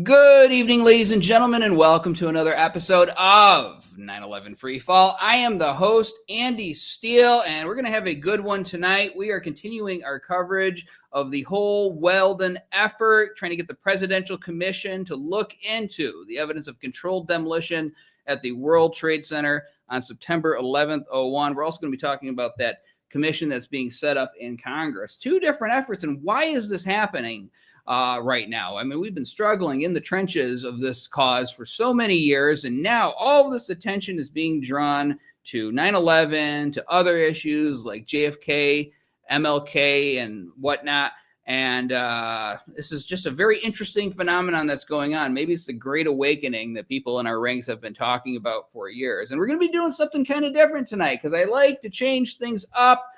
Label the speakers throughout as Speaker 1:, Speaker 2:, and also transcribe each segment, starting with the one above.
Speaker 1: Good evening, ladies and gentlemen, and welcome to another episode of 9/11 Freefall. I am the host, Andy Steele, and we're going to have a good one tonight. We are continuing our coverage of the whole Weldon effort, trying to get the Presidential Commission to look into the evidence of controlled demolition at the World Trade Center on September 11th, 01. We're also going to be talking about that commission that's being set up in Congress. Two different efforts, and why is this happening right now? I mean, we've been struggling in the trenches of this cause for so many years, and now all of this attention is being drawn to 9/11, to other issues like JFK, MLK, and whatnot. And this is just a very interesting phenomenon that's going on. Maybe it's the Great Awakening that people in our ranks have been talking about for years. And we're going to be doing something kind of different tonight because I like to change things up.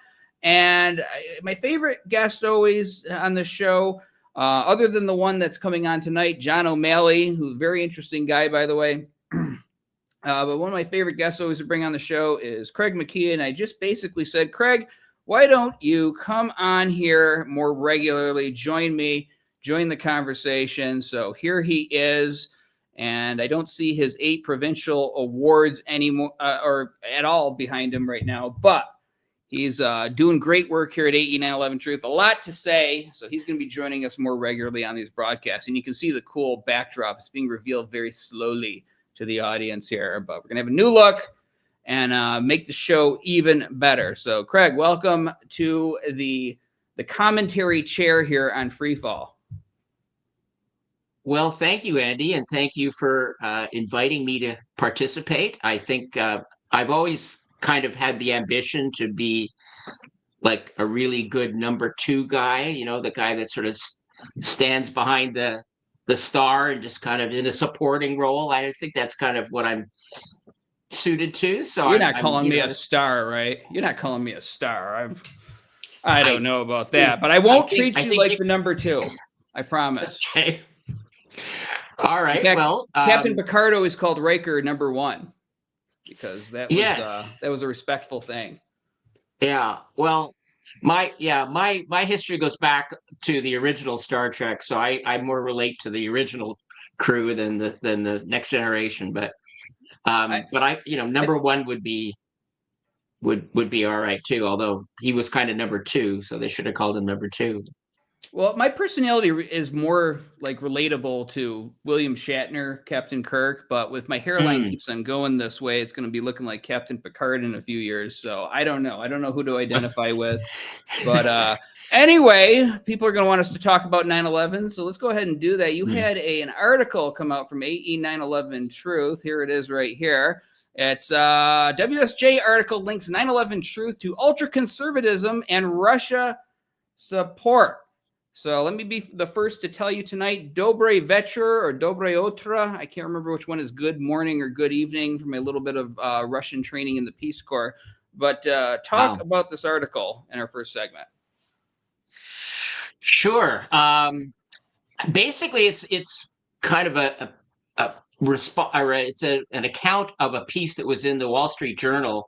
Speaker 1: And my favorite guest always on the show, other than the one that's coming on tonight, John O'Malley, who's a very interesting guy, by the way. But one of my favorite guests always to bring on the show is Craig McKee. And I just basically said, Craig, why don't you come on here more regularly, join me, join the conversation. So here he is. And I don't see his 8 provincial awards anymore or at all behind him right now. But he's doing great work here at 9/11 Truth. A lot to say, so he's going to be joining us more regularly on these broadcasts. And you can see the cool backdrop. It's being revealed very slowly to the audience here. But we're going to have a new look and make the show even better. So, Craig, welcome to the commentary chair here on Freefall.
Speaker 2: Well, thank you, Andy, and thank you for inviting me to participate. I think I've always kind of had the ambition to be like a really good number 2 guy, you know, the guy that sort of stands behind the star and just kind of in a supporting role. I think that's kind of what I'm suited to. So
Speaker 1: you're not calling me a star, right? You're not calling me a star. I don't know about that, but I won't treat you like the number 2. I promise.
Speaker 2: Okay. All right.
Speaker 1: Fact,
Speaker 2: well,
Speaker 1: Captain Picard always called Riker number 1 because that was a respectful thing.
Speaker 2: Yeah. Well, my history goes back to the original Star Trek, so I more relate to the original crew than the Next Generation. But number 1 would be all right too. Although he was kind of number 2, so they should have called him number 2.
Speaker 1: Well, my personality is more like relatable to William Shatner, Captain Kirk, but with my hairline keeps on going this way, it's going to be looking like Captain Picard in a few years. So I don't know. I don't know who to identify with. But anyway, people are going to want us to talk about 9/11. So let's go ahead and do that. You had an article come out from 9/11 Truth. Here it is right here. It's WSJ article links 9/11 Truth to ultra-conservatism and Russia support. So let me be the first to tell you tonight, Dobre Večer or Dobre Otra. I can't remember which one is good morning or good evening from a little bit of Russian training in the Peace Corps. But talk about this article in our first segment.
Speaker 2: Sure. Basically, it's kind of it's an account of a piece that was in the Wall Street Journal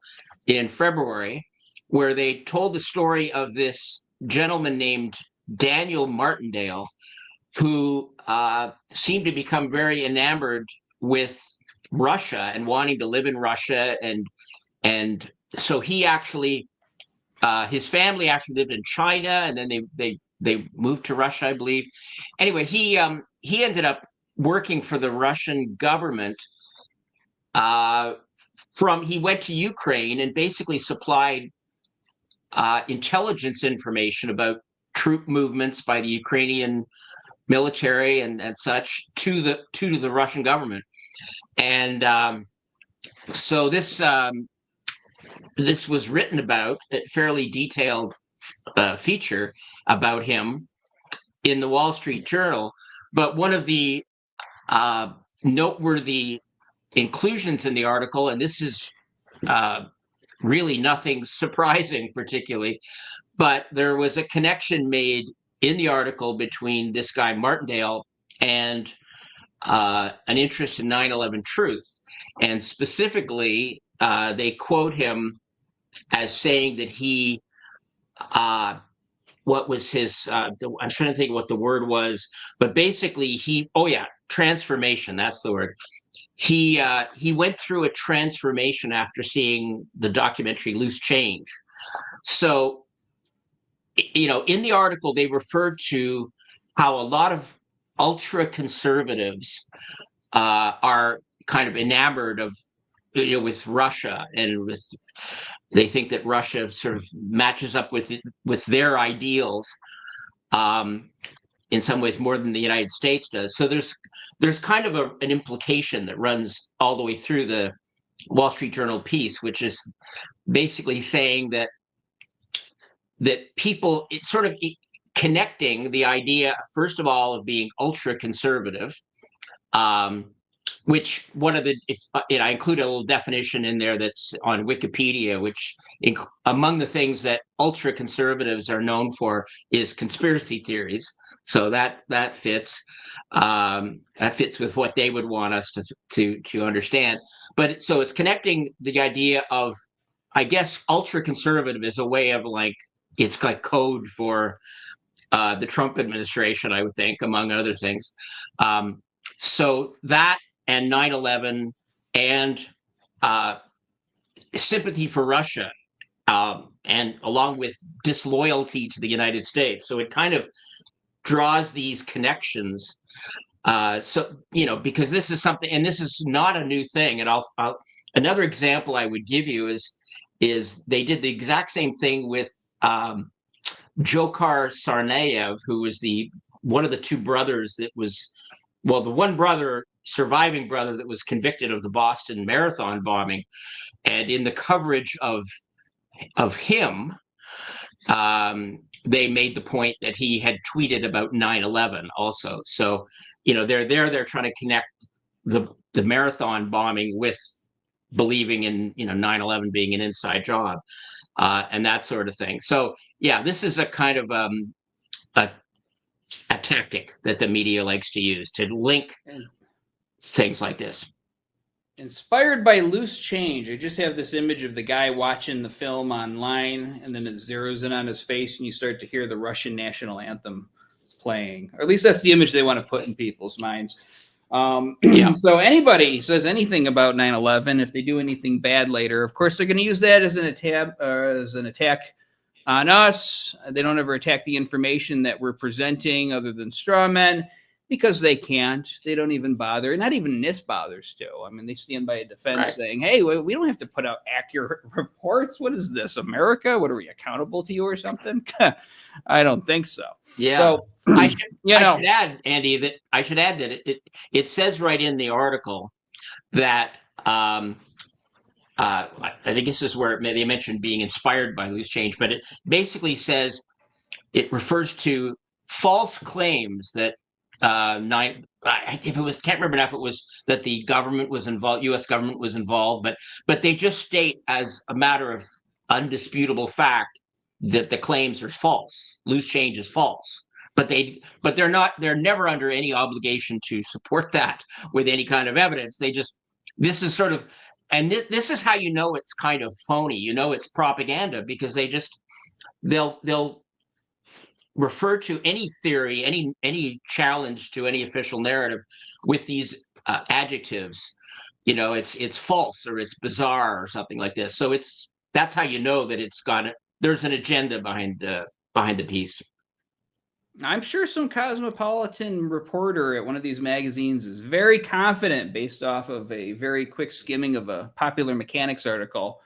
Speaker 2: in February, where they told the story of this gentleman named Daniel Martindale, who seemed to become very enamored with Russia and wanting to live in Russia, and so he actually his family actually lived in China, and then they moved to Russia, I believe. Anyway, he ended up working for the Russian government. He went to Ukraine and basically supplied intelligence information about troop movements by the Ukrainian military and such to the Russian government. And so this was written about, a fairly detailed feature about him in the Wall Street Journal. But one of the noteworthy inclusions in the article, and this is really nothing surprising particularly, but there was a connection made in the article between this guy Martindale and an interest in 9/11 Truth. And specifically, they quote him as saying that he what was his I'm trying to think what the word was, but basically transformation, that's the word. He went through a transformation after seeing the documentary Loose Change. So, in the article they referred to how a lot of ultra conservatives are kind of enamored of, with Russia, and they think that Russia sort of matches up with their ideals, um, in some ways more than the United States does. So there's kind of an implication that runs all the way through the Wall Street Journal piece, which is basically saying that people, it's sort of connecting the idea, first of all, of being ultra conservative, um, which one of the, I include a little definition in there that's on Wikipedia, which among the things that ultra conservatives are known for is conspiracy theories. So that fits. That fits with what they would want us to understand. But so it's connecting the idea of, I guess, ultra conservative is a way of like, it's like code for the Trump administration, I would think, among other things. So that and 9/11 and sympathy for Russia, and along with disloyalty to the United States. So it kind of draws these connections. So, because this is something, and this is not a new thing. And another example I would give you is they did the exact same thing with Dzhokhar Tsarnaev, who was one of the two brothers that was, well, the one surviving brother that was convicted of the Boston Marathon bombing. And in the coverage of him, they made the point that he had tweeted about 9/11 also. So, they're trying to connect the marathon bombing with believing in 9/11 being an inside job, and that sort of thing. So yeah, this is a kind of a tactic that the media likes to use to link things like this.
Speaker 1: Inspired by Loose Change, I just have this image of the guy watching the film online, and then it zeroes in on his face, and you start to hear the Russian national anthem playing. Or at least that's the image they want to put in people's minds. So anybody says anything about 9/11, if they do anything bad later, of course they're going to use that as an attack on us. They don't ever attack the information that we're presenting, other than straw men, because they can't. They don't even bother. Not even NIST bothers to. I mean, they stand by a defense saying, "Hey, we don't have to put out accurate reports. What is this, America? What, are we accountable to you or something?" I don't think so.
Speaker 2: Yeah. So I should add, Andy, that it says right in the article that I think this is where they mentioned being inspired by Loose Change, but it basically says, it refers to false claims that can't remember now if it was that the government was involved, U.S. government was involved, but they just state as a matter of undisputable fact that the claims are false. Loose Change is false. But they're never under any obligation to support that with any kind of evidence. This is sort of, and this is how it's kind of phony. It's propaganda, because they'll refer to any theory, any challenge to any official narrative with these adjectives. It's false, or it's bizarre, or something like this. So that's how that there's an agenda behind the piece.
Speaker 1: I'm sure some cosmopolitan reporter at one of these magazines is very confident, based off of a very quick skimming of a Popular Mechanics article.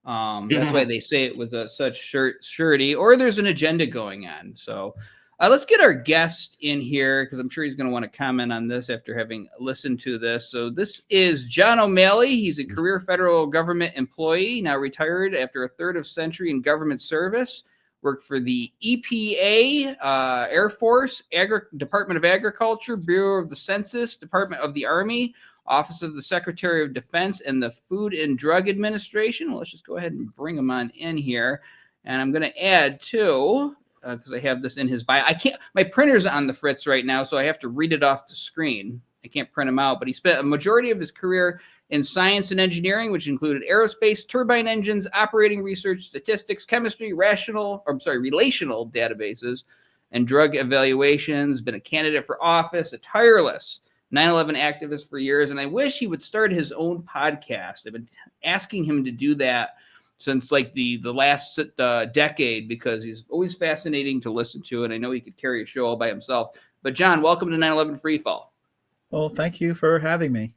Speaker 1: That's why they say it with such surety, or there's an agenda going on. So let's get our guest in here, because I'm sure he's going to want to comment on this after having listened to this. So this is John O'Malley. He's a career federal government employee, now retired after a third of century in government service. Worked for the EPA, Air Force, Department of Agriculture, Bureau of the Census, Department of the Army, Office of the Secretary of Defense, and the Food and Drug Administration. Well, let's just go ahead and bring him on in here. And I'm going to add too, because I have this in his bio. My printer's on the fritz right now, so I have to read it off the screen. I can't print him out, but he spent a majority of his career in science and engineering, which included aerospace, turbine engines, operating research, statistics, chemistry, relational databases, and drug evaluations. Been a candidate for office, a tireless 9/11 activist for years, and I wish he would start his own podcast. I've been asking him to do that since like the last decade, because he's always fascinating to listen to, and I know he could carry a show all by himself. But John, welcome to 9/11 Freefall.
Speaker 3: Well, thank you for having me.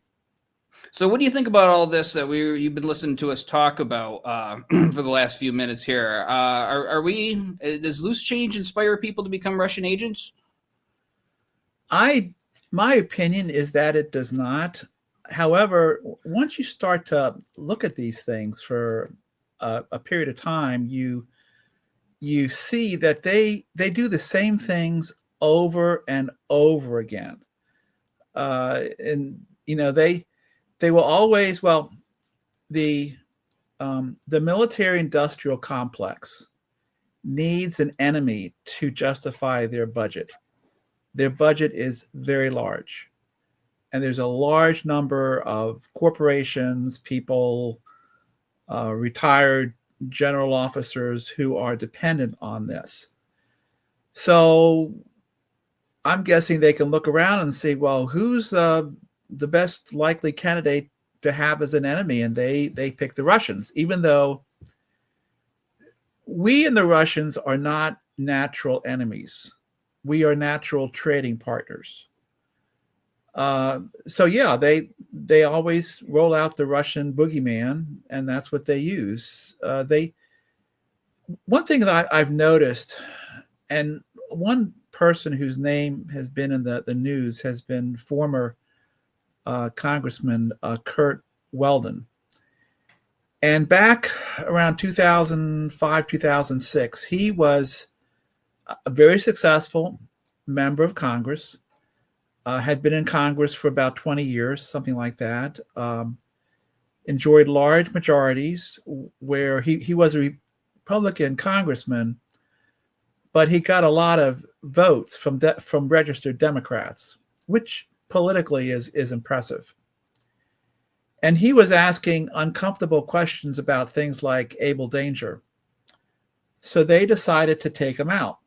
Speaker 1: So what do you think about all this that you've been listening to us talk about for the last few minutes here? Does loose change inspire people to become Russian agents?
Speaker 3: My opinion is that it does not. However, once you start to look at these things for a period of time, you see that they do the same things over and over again. And they will always, the military industrial complex needs an enemy to justify their budget. Their budget is very large, and there's a large number of corporations, people, retired general officers who are dependent on this. So I'm guessing they can look around and see, well, who's the best likely candidate to have as an enemy, and they pick the Russians, even though we and the Russians are not natural enemies. We are natural trading partners. So yeah, they always roll out the Russian boogeyman, and that's what they use. One thing that I've noticed, and one person whose name has been in the news has been former Congressman Curt Weldon. And back around 2005, 2006, he was a very successful member of Congress, had been in Congress for about 20 years, something like that, enjoyed large majorities where he was a Republican congressman, but he got a lot of votes from registered Democrats, which politically is impressive. And he was asking uncomfortable questions about things like Able Danger. So they decided to take him out.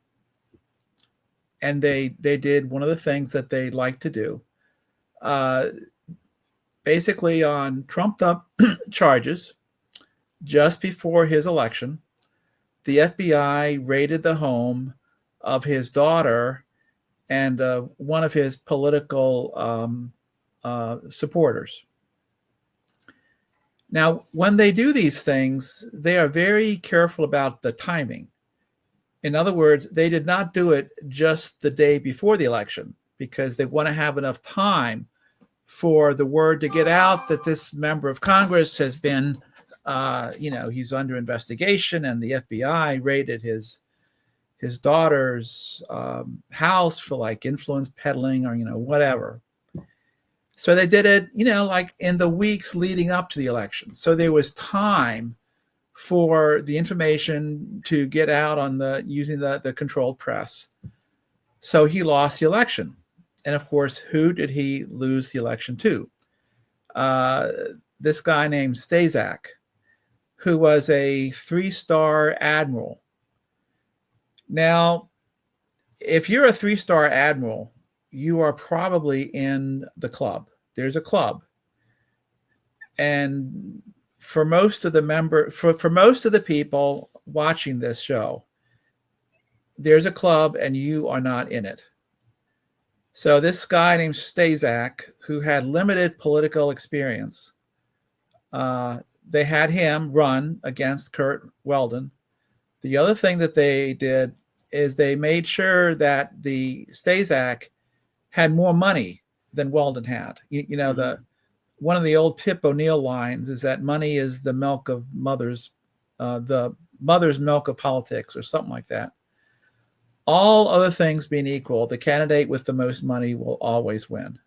Speaker 3: And they did one of the things that they like to do, basically on trumped up charges. Just before his election, the FBI raided the home of his daughter and one of his political supporters. Now, when they do these things, they are very careful about the timing. In other words, they did not do it just the day before the election, because they want to have enough time for the word to get out that this member of Congress has been, he's under investigation, and the FBI raided his daughter's house for like influence peddling or, whatever. So they did it, like in the weeks leading up to the election. So there was time for the information to get out on using the controlled press. So he lost the election. And of course, who did he lose the election to? This guy named Staszak, who was a 3-star admiral. Now, if you're a 3-star admiral, you are probably in the club. There's a club. And for most of the people watching this show, there's a club and you are not in it. So this guy named Staszak, who had limited political experience, they had him run against Curt Weldon. The other thing that they did is they made sure that the Staszak had more money than Weldon had. One of the old Tip O'Neill lines is that money is the milk of the mother's milk of politics, or something like that. All other things being equal, the candidate with the most money will always win.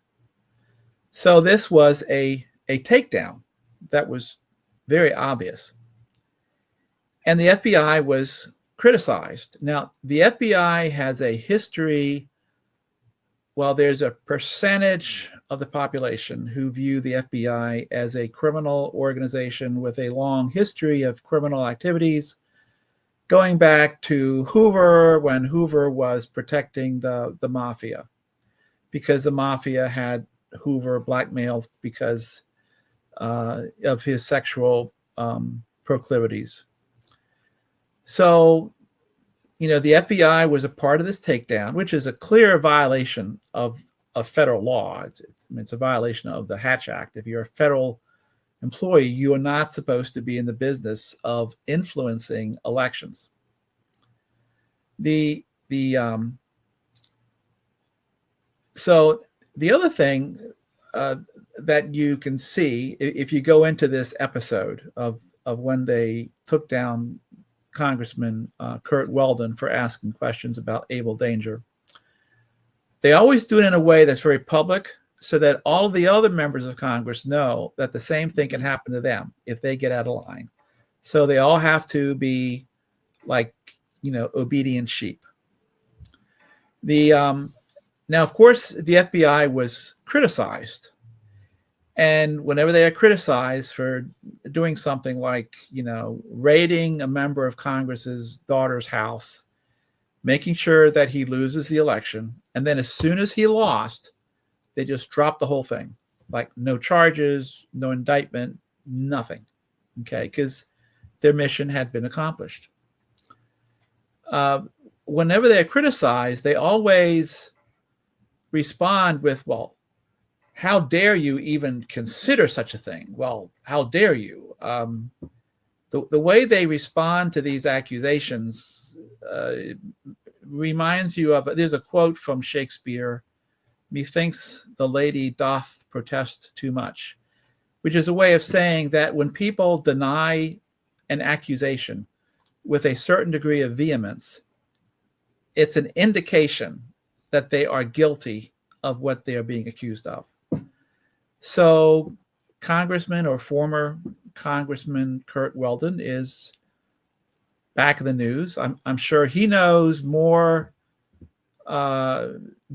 Speaker 3: So this was a takedown that was very obvious. And the FBI was criticized. Now, the FBI has a history. Well, there's a percentage of the population who view the FBI as a criminal organization with a long history of criminal activities, going back to Hoover, when Hoover was protecting the mafia, because the mafia had Hoover blackmailed because of his sexual proclivities. So, the FBI was a part of this takedown, which is a clear violation of federal law. It's a violation of the Hatch Act. If you're a federal employee, you are not supposed to be in the business of influencing elections. So the other thing that you can see if you go into this episode of when they took down Congressman Curt Weldon for asking questions about Abel Danger, they always do it in a way that's very public, so that all of the other members of Congress know that the same thing can happen to them if they get out of line. So they all have to be like, obedient sheep. Now, of course, the FBI was criticized. And whenever they are criticized for doing something like, raiding a member of Congress's daughter's house, making sure that he loses the election, and then as soon as he lost, they just dropped the whole thing. Like no charges, no indictment, nothing. Okay, because their mission had been accomplished. Whenever they are criticized, they always respond with, well, how dare you even consider such a thing? Well, how dare you? The way they respond to these accusations reminds you of, there's a quote from Shakespeare, "Methinks the lady doth protest too much," which is a way of saying that when people deny an accusation with a certain degree of vehemence, it's an indication that they are guilty of what they are being accused of. So Congressman or former Congressman Curt Weldon is back in the news. I'm sure he knows more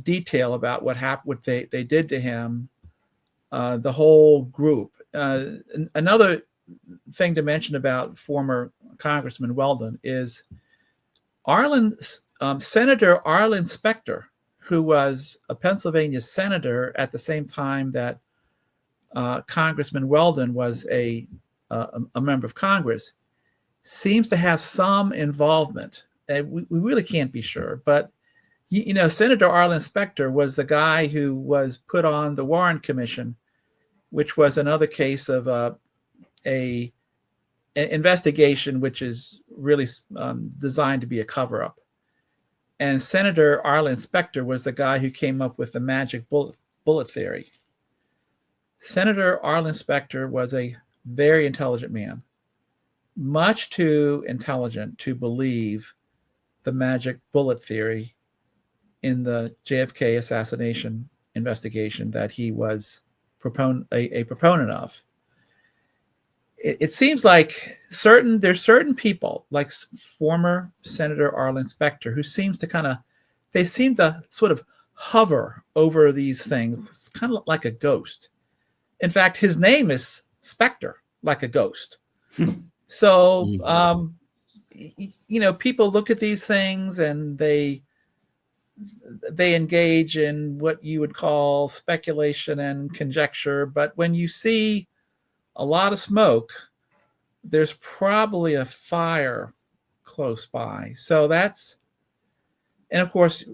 Speaker 3: detail about what happened, what they did to him, the whole group. Another thing to mention about former Congressman Weldon is Senator Arlen Specter, who was a Pennsylvania senator at the same time that Congressman Weldon was a member of Congress, seems to have some involvement. We really can't be sure, but Senator Arlen Specter was the guy who was put on the Warren Commission, which was another case of an investigation which is really designed to be a cover-up. And Senator Arlen Specter was the guy who came up with the magic bullet theory. Senator Arlen Specter was a very intelligent man, much too intelligent to believe the magic bullet theory in the JFK assassination investigation that he was a proponent of. It seems like there's certain people, like former Senator Arlen Specter, who seem to sort of hover over these things. It's kind of like a ghost. In fact, his name is Specter, like a ghost. So, people look at these things and they engage in what you would call speculation and conjecture. But when you see a lot of smoke, there's probably a fire close by. So and of course,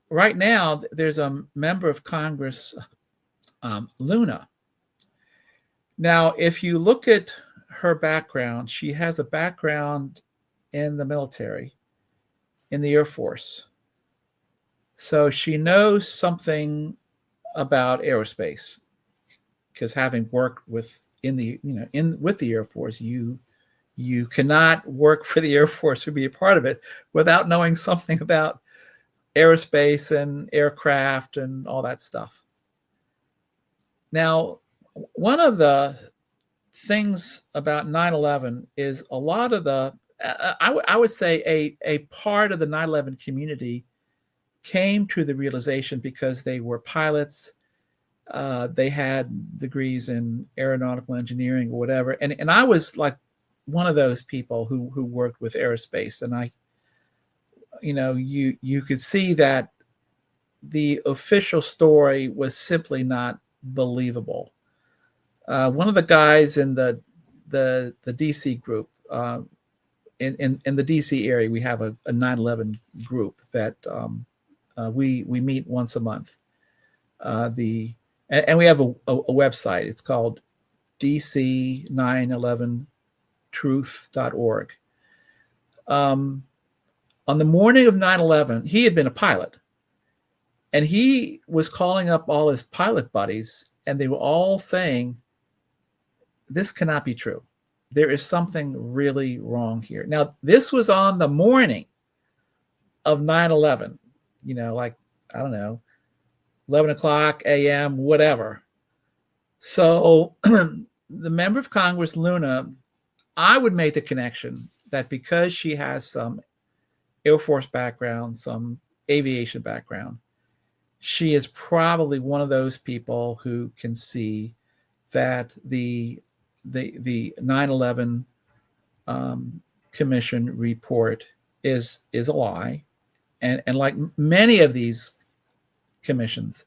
Speaker 3: right now, there's a member of Congress, Luna. Now, if you look at her background, she has a background in the military, in the Air Force. So she knows something about aerospace, because having worked with the Air Force, you cannot work for the Air Force or be a part of it without knowing something about aerospace and aircraft and all that stuff. Now, one of the things about 9/11 is a lot of I would say a part of the 9/11 community came to the realization because they were pilots They had degrees in aeronautical engineering or whatever, and I was like one of those people who worked with aerospace, and I, you could see that the official story was simply not believable. One of the guys in the DC group, in the DC area, we have a 9/11 group that we meet once a month. And we have a website. It's called dc911truth.org. On the morning of 9/11, he had been a pilot, and he was calling up all his pilot buddies, and they were all saying, this cannot be true. There is something really wrong here. Now, this was on the morning of 9/11, like, I don't know, 11 o'clock a.m., whatever. So the member of Congress, Luna, I would make the connection that because she has some Air Force background, some aviation background, she is probably one of those people who can see that the 9/11 Commission report is a lie, and like many of these commissions,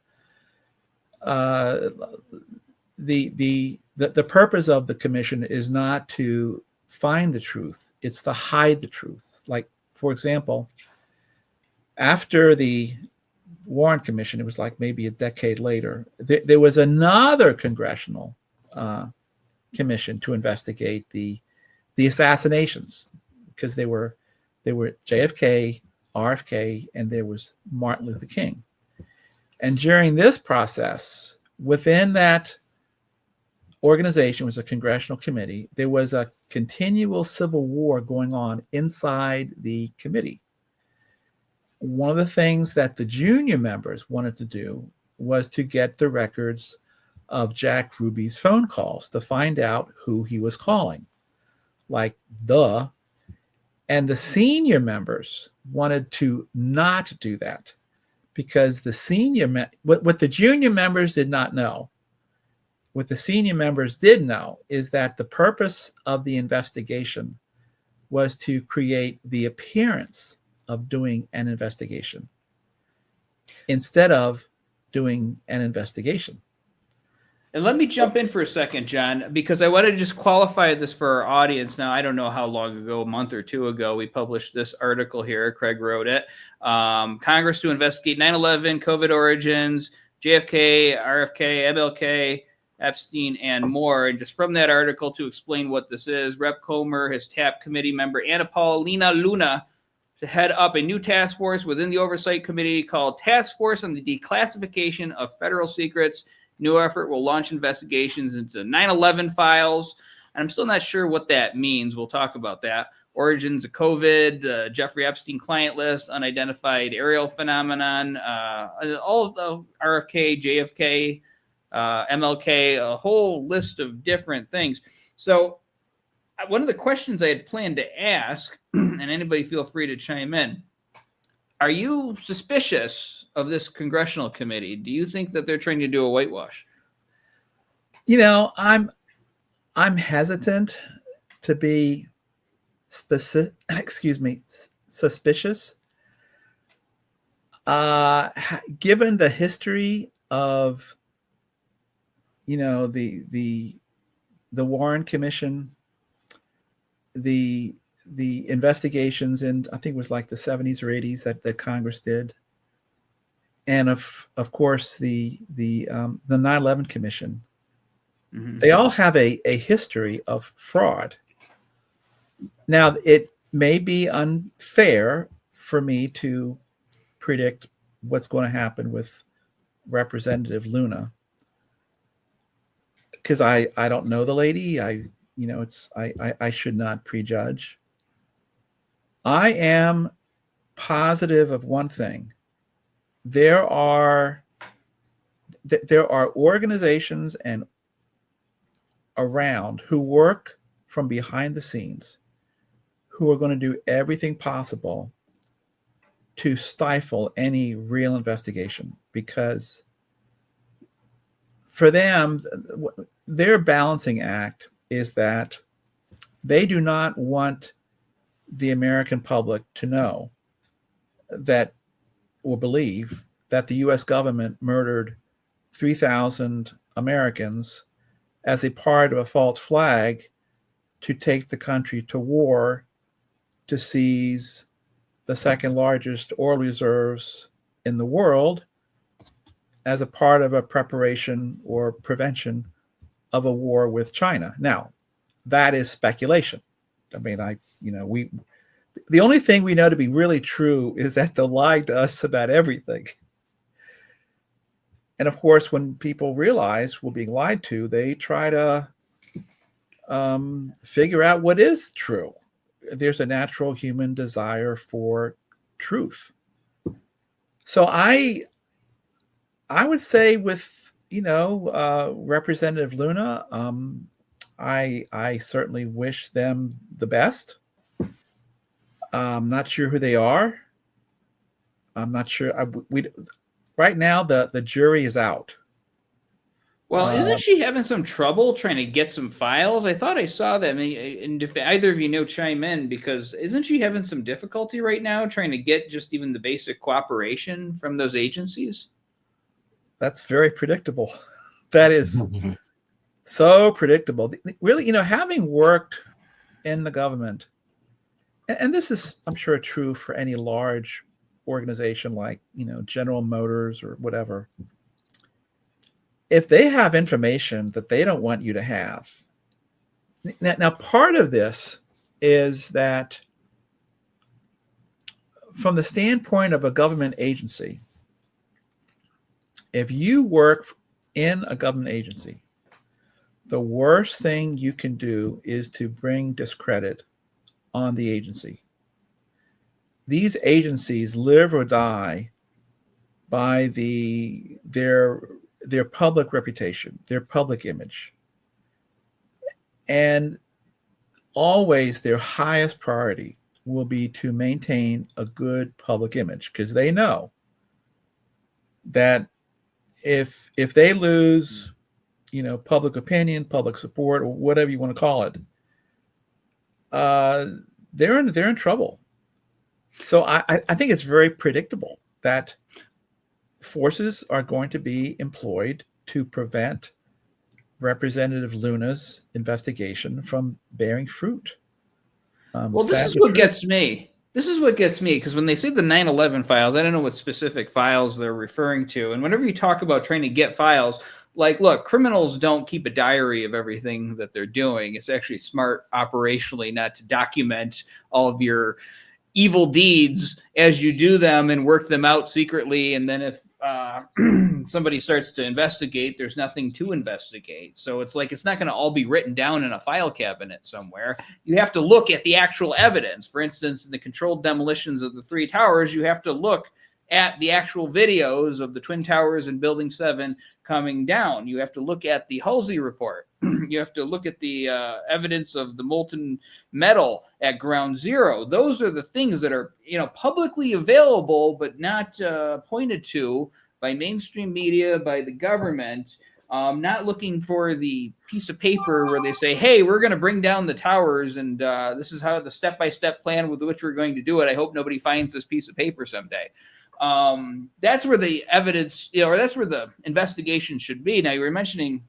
Speaker 3: the purpose of the commission is not to find the truth; it's to hide the truth. Like, for example, after the Warren Commission, it was like maybe a decade later, there was another congressional commission to investigate the assassinations, because they were JFK, RFK, and there was Martin Luther King. And during this process, within that organization was a congressional committee. There was a continual civil war going on inside the committee. One of the things that the junior members wanted to do was to get the records of Jack Ruby's phone calls to find out who he was calling. Like, duh. And the senior members wanted to not do that, because the what the junior members did not know, what the senior members did know, is that the purpose of the investigation was to create the appearance of doing an investigation instead of doing an investigation.
Speaker 1: And let me jump in for a second, John, because I want to just qualify this for our audience. Now, I don't know how long ago, a month or two ago, we published this article here. Craig wrote it. Congress to investigate 9/11, COVID origins, JFK, RFK, MLK, Epstein, and more. And just from that article, to explain what this is, Rep. Comer has tapped committee member Paulina Luna to head up a new task force within the Oversight Committee called Task Force on the Declassification of Federal Secrets. New effort will launch investigations into 9/11 files. And I'm still not sure what that means. We'll talk about that. Origins of COVID, Jeffrey Epstein client list, unidentified aerial phenomenon, all of the RFK, JFK, MLK, a whole list of different things. So one of the questions I had planned to ask, and anybody feel free to chime in, are you suspicious of this congressional committee? Do you think that they're trying to do a whitewash?
Speaker 3: I'm hesitant to be suspicious. Given the history of, the Warren Commission, the investigations in, I think it was like the 70s or 80s that Congress did, and of course the 9/11 Commission, they all have a history of fraud. Now, it may be unfair for me to predict what's going to happen with Representative Luna, because I don't know the lady. I should not prejudge. I am positive of one thing. There are organizations and around who work from behind the scenes, who are going to do everything possible to stifle any real investigation, because for them, their balancing act is that they do not want the American public to know that or believe that the U.S. government murdered 3,000 Americans as a part of a false flag to take the country to war to seize the second largest oil reserves in the world as a part of a preparation or prevention of a war with China. Now, that is speculation. I mean, the only thing we know to be really true is that they lied to us about everything. And of course, when people realize we're being lied to, they try to figure out what is true. There's a natural human desire for truth. So I would say with, Representative Luna, I certainly wish them the best. I'm not sure who they are. I'm not sure. Right now, the jury is out.
Speaker 1: Well, isn't she having some trouble trying to get some files? I thought I saw that. I mean, and if either of you know, chime in, because isn't she having some difficulty right now trying to get just even the basic cooperation from those agencies?
Speaker 3: That's very predictable. That is so predictable. Really, having worked in the government, and this is, I'm sure, true for any large organization like, General Motors or whatever. If they have information that they don't want you to have, now part of this is that from the standpoint of a government agency, if you work in a government agency, the worst thing you can do is to bring discredit on the agency. These agencies live or die by their public reputation, their public image. And always their highest priority will be to maintain a good public image, because they know that if they lose, public opinion, public support, or whatever you want to call it, they're in trouble. So I think it's very predictable that forces are going to be employed to prevent Representative Luna's investigation from bearing fruit.
Speaker 1: Well, this is what gets me. This is what gets me, because when they say the 9/11 files, I don't know what specific files they're referring to. And whenever you talk about trying to get files, like, look, criminals don't keep a diary of everything that they're doing. It's actually smart operationally not to document all of your evil deeds as you do them and work them out secretly. And then if somebody starts to investigate, there's nothing to investigate. So it's like, it's not going to all be written down in a file cabinet somewhere. You have to look at the actual evidence. For instance, in the controlled demolitions of the 3 towers, you have to look at the actual videos of the Twin Towers and Building 7 coming down. You have to look at the Halsey report. You have to look at the evidence of the molten metal at ground zero. Those are the things that are, publicly available, but not pointed to by mainstream media, by the government. Not looking for the piece of paper where they say, hey, we're going to bring down the towers, and this is how the step-by-step plan with which we're going to do it. I hope nobody finds this piece of paper someday. That's where the evidence, or that's where the investigation should be. Now, you were mentioning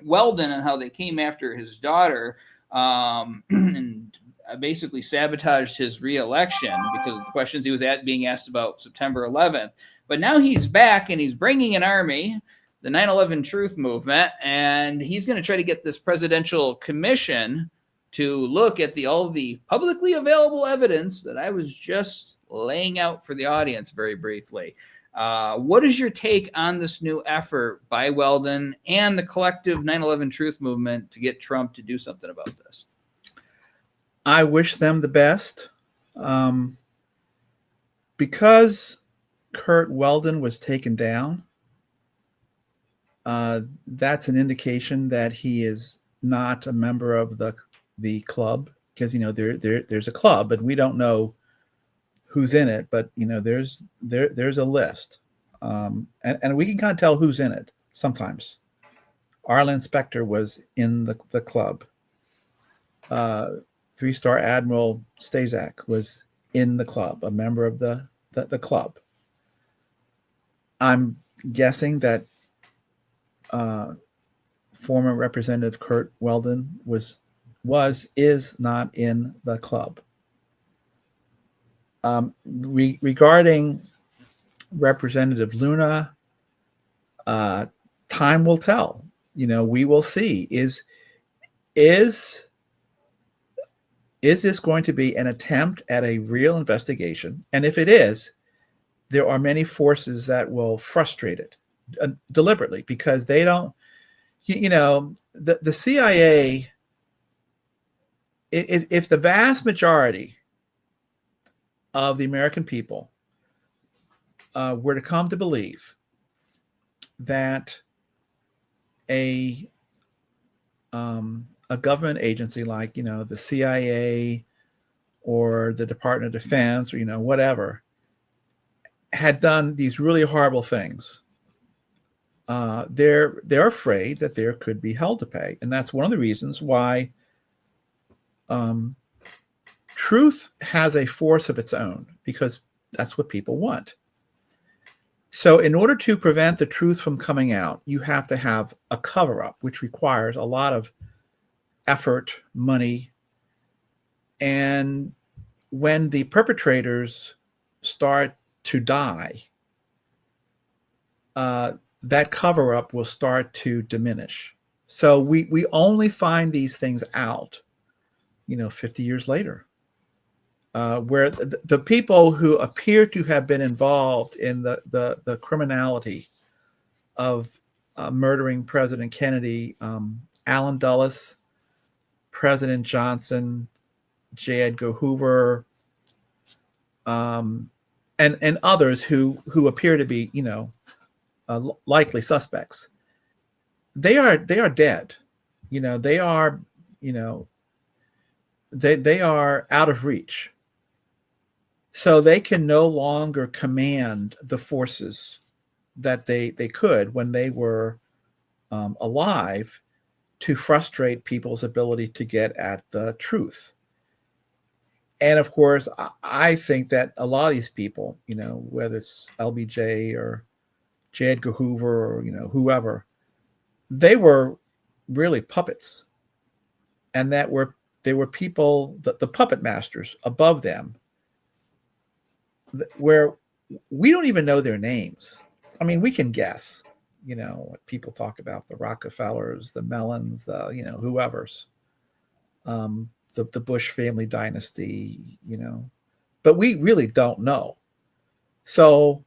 Speaker 1: Weldon and how they came after his daughter and basically sabotaged his reelection because of the questions he was being asked about September 11th. But now he's back and he's bringing an army, the 9/11 Truth Movement, and he's going to try to get this presidential commission to look at all of the publicly available evidence that I was just laying out for the audience very briefly. What is your take on this new effort by Weldon and the collective 9/11 Truth Movement to get Trump to do something about this?
Speaker 3: I wish them the best. Because Curt Weldon was taken down, that's an indication that he is not a member of the club, because there's a club and we don't know who's in it, but there's a list, and we can kind of tell who's in it sometimes. Arlen Specter was in the club. 3-star Admiral Stazak was in the club, a member of the club. I'm guessing that former Representative Curt Weldon is not in the club. Regarding Representative Luna, time will tell. We will see. Is this going to be an attempt at a real investigation? And if it is, there are many forces that will frustrate it deliberately, because they don't, the CIA, if the vast majority of the American people were to come to believe that a government agency like, the CIA or the Department of Defense, or, whatever, had done these really horrible things, they're afraid that there could be hell to pay. And that's one of the reasons why truth has a force of its own, because that's what people want. So in order to prevent the truth from coming out, you have to have a cover-up, which requires a lot of effort, money. And when the perpetrators start to die, that cover-up will start to diminish. So we only find these things out, 50 years later, where the people who appear to have been involved in the criminality of murdering President Kennedy, Allen Dulles, President Johnson, J. Edgar Hoover, and others who appear to be, likely suspects, they are dead. They are, they are out of reach. So they can no longer command the forces that they could when they were alive, to frustrate people's ability to get at the truth. And of course, I think that a lot of these people, whether it's LBJ or J. Edgar Hoover or, whoever, they were really puppets. And that they were people, the puppet masters above them, where we don't even know their names. I mean, we can guess, what people talk about, the Rockefellers, the Mellons, the, whoever's, the Bush family dynasty, but we really don't know. So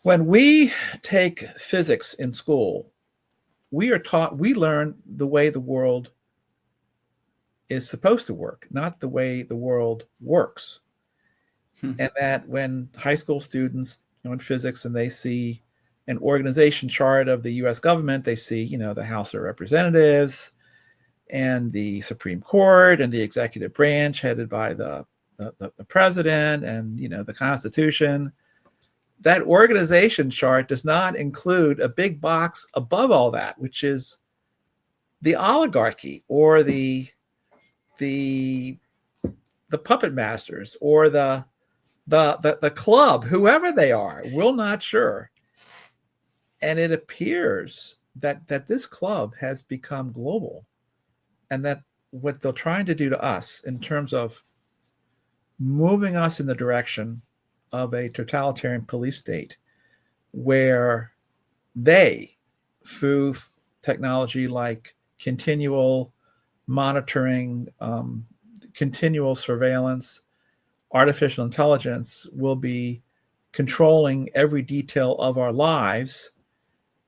Speaker 3: when we take physics in school, we learn the way the world is supposed to work, not the way the world works. And that when high school students, in physics, and they see an organization chart of the U.S. government, they see, the House of Representatives and the Supreme Court and the executive branch headed by the president and, the Constitution. That organization chart does not include a big box above all that, which is the oligarchy or the puppet masters or the club, whoever they are. We're not sure. And it appears that this club has become global, and that what they're trying to do to us in terms of moving us in the direction of a totalitarian police state, where they, through technology like continual monitoring, continual surveillance, artificial intelligence, will be controlling every detail of our lives.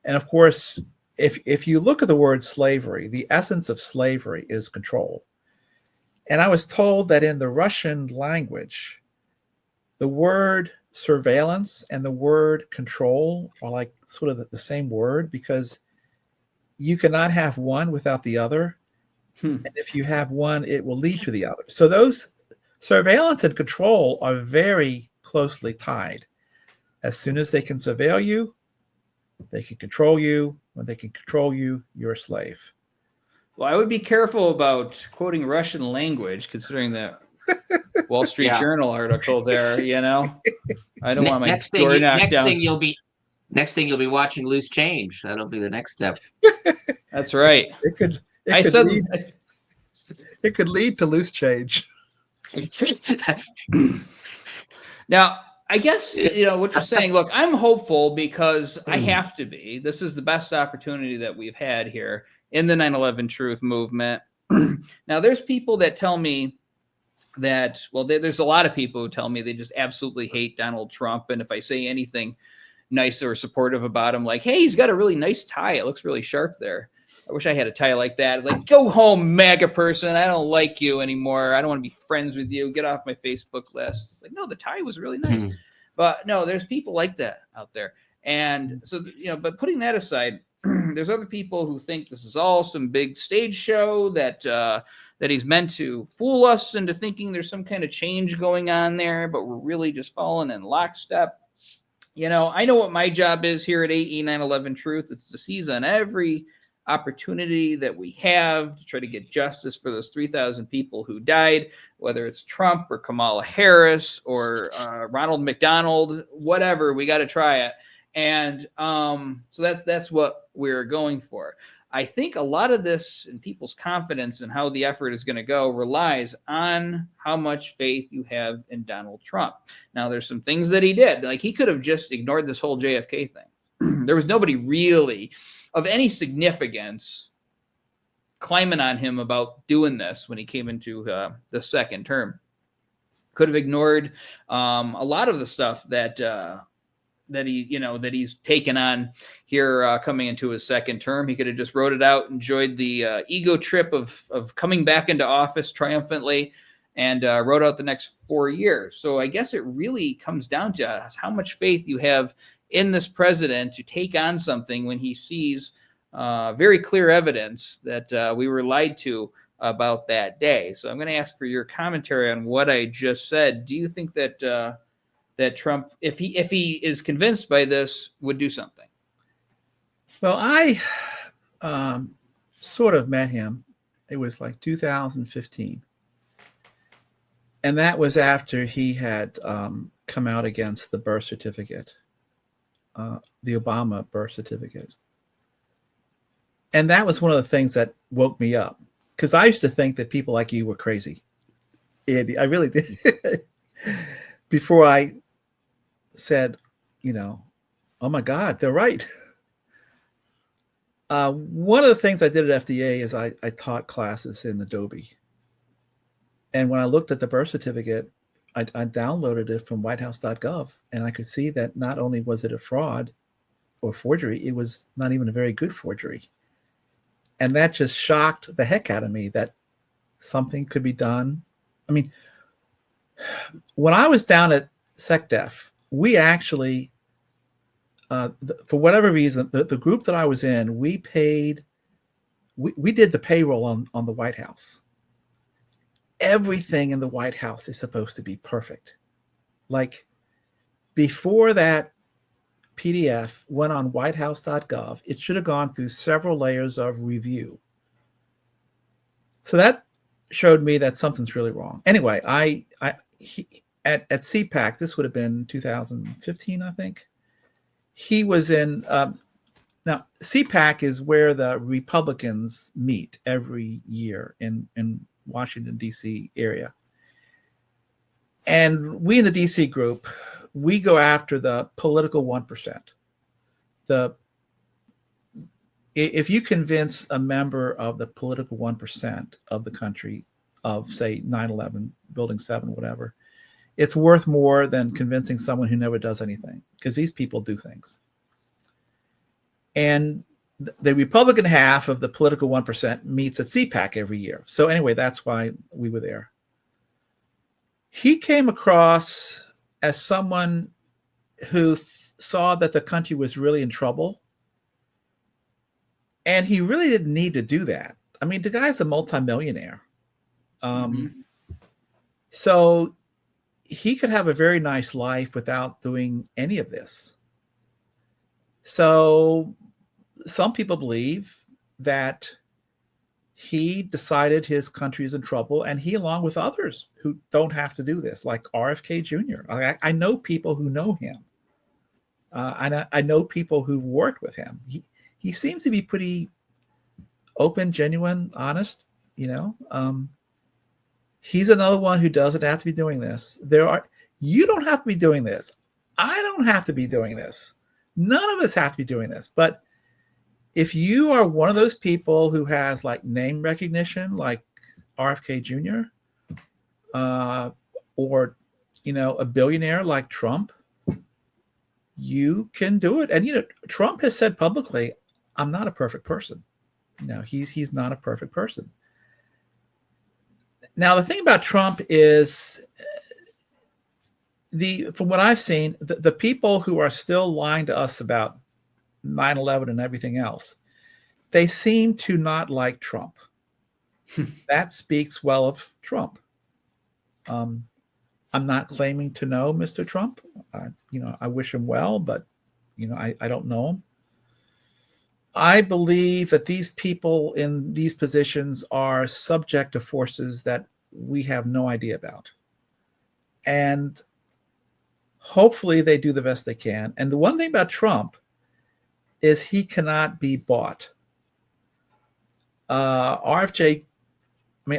Speaker 3: And of course, if you look at the word slavery, the essence of slavery is control. And I was told that in the Russian language, the word surveillance and the word control are like sort of the same word, because you cannot have one without the other. And if you have one, it will lead to the other. So those surveillance and control are very closely tied. As soon as they can surveil you, they can control you, When they can control you, you're a slave.
Speaker 1: Well, I would be careful about quoting Russian language, considering that Wall Street
Speaker 2: Yeah.
Speaker 1: Journal article there. I don't want my
Speaker 2: Next
Speaker 1: door
Speaker 2: thing,
Speaker 1: knocked down.
Speaker 2: next thing you'll be watching Loose Change. That'll be the next step.
Speaker 1: That's right.
Speaker 3: It could
Speaker 1: I said
Speaker 3: it could lead to loose change.
Speaker 1: now. I guess, what you're saying, look, I'm hopeful because I have to be. This is the best opportunity that we've had here in the 9/11 Truth movement. Now, there's people that tell me that, there's a lot of people who tell me they just absolutely hate Donald Trump. And if I say anything nice or supportive about him, like, hey, he's got a really nice tie. It looks really sharp there. I wish I had a tie like that. It's like, go home, MAGA person. I don't like you anymore. I don't want to be friends with you. Get off my Facebook list. It's like, no, the tie was really nice. But no, there's people like that out there. And so, but putting that aside, there's other people who think this is all some big stage show that he's meant to fool us into thinking there's some kind of change going on there, but we're really just falling in lockstep. I know what my job is here at AE 9/11 Truth. It's to seize on every opportunity that we have to try to get justice for those 3,000 people who died, whether it's Trump or Kamala Harris or Ronald McDonald, whatever, we got to try it. And so that's what we're going for. I think a lot of this and people's confidence in how the effort is going to go relies on how much faith you have in Donald Trump. Now, there's some things that he did. Like, he could have just ignored this whole JFK thing. There was nobody really of any significance climbing on him about doing this when he came into the second term. Could have ignored a lot of the stuff that he's taken on here coming into his second term. He could have just wrote it out, enjoyed the ego trip of coming back into office triumphantly, and wrote out the next 4 years. So I guess it really comes down to how much faith you have in this president to take on something when he sees very clear evidence that we were lied to about that day. So I'm going to ask for your commentary on what I just said. Do you think that that Trump, if he is convinced by this, would do something?
Speaker 3: Well, I sort of met him. It was like 2015. And that was after he had come out against the birth certificate, the Obama birth certificate. And that was one of the things that woke me up, because I used to think that people like you were crazy. Andy, I really did. Before I said, oh my God, they're right. One of the things I did at FDA is I taught classes in Adobe. And when I looked at the birth certificate, I downloaded it from whitehouse.gov, and I could see that not only was it a fraud or forgery, it was not even a very good forgery. And that just shocked the heck out of me that something could be done. I mean, when I was down at SecDef, we actually, for whatever reason, the group that I was in, we did the payroll on the White House. Everything in the White House is supposed to be perfect. Like, before that PDF went on whitehouse.gov, it should have gone through several layers of review. So that showed me that something's really wrong. Anyway, at CPAC, this would have been 2015, I think. He was in, now CPAC is where the Republicans meet every year in Washington, D.C. area. And we in the D.C. group, we go after the political 1%. If you convince a member of the political 1% of the country of, say, 9/11, Building 7, whatever, it's worth more than convincing someone who never does anything, because these people do things. And the Republican half of the political 1% meets at CPAC every year. So anyway, that's why we were there. He came across as someone who saw that the country was really in trouble. And he really didn't need to do that. I mean, the guy's a multimillionaire. So he could have a very nice life without doing any of this. So some people believe that he decided his country is in trouble, and he, along with others who don't have to do this, like RFK Jr. I know people who know him. I know people who've worked with him. He seems to be pretty open, genuine, honest. He's another one who doesn't have to be doing this. You don't have to be doing this. I don't have to be doing this. None of us have to be doing this. But if you are one of those people who has like name recognition, like RFK Jr., or a billionaire like Trump, you can do it. And Trump has said publicly, "I'm not a perfect person." He's not a perfect person. Now, the thing about Trump is, from what I've seen, the people who are still lying to us about 9/11 and everything else, they seem to not like Trump. That speaks well of Trump. I'm not claiming to know Mr. Trump. I wish him well, but I don't know him. I believe that these people in these positions are subject to forces that we have no idea about. And hopefully they do the best they can. And the one thing about Trump is he cannot be bought. RFJ,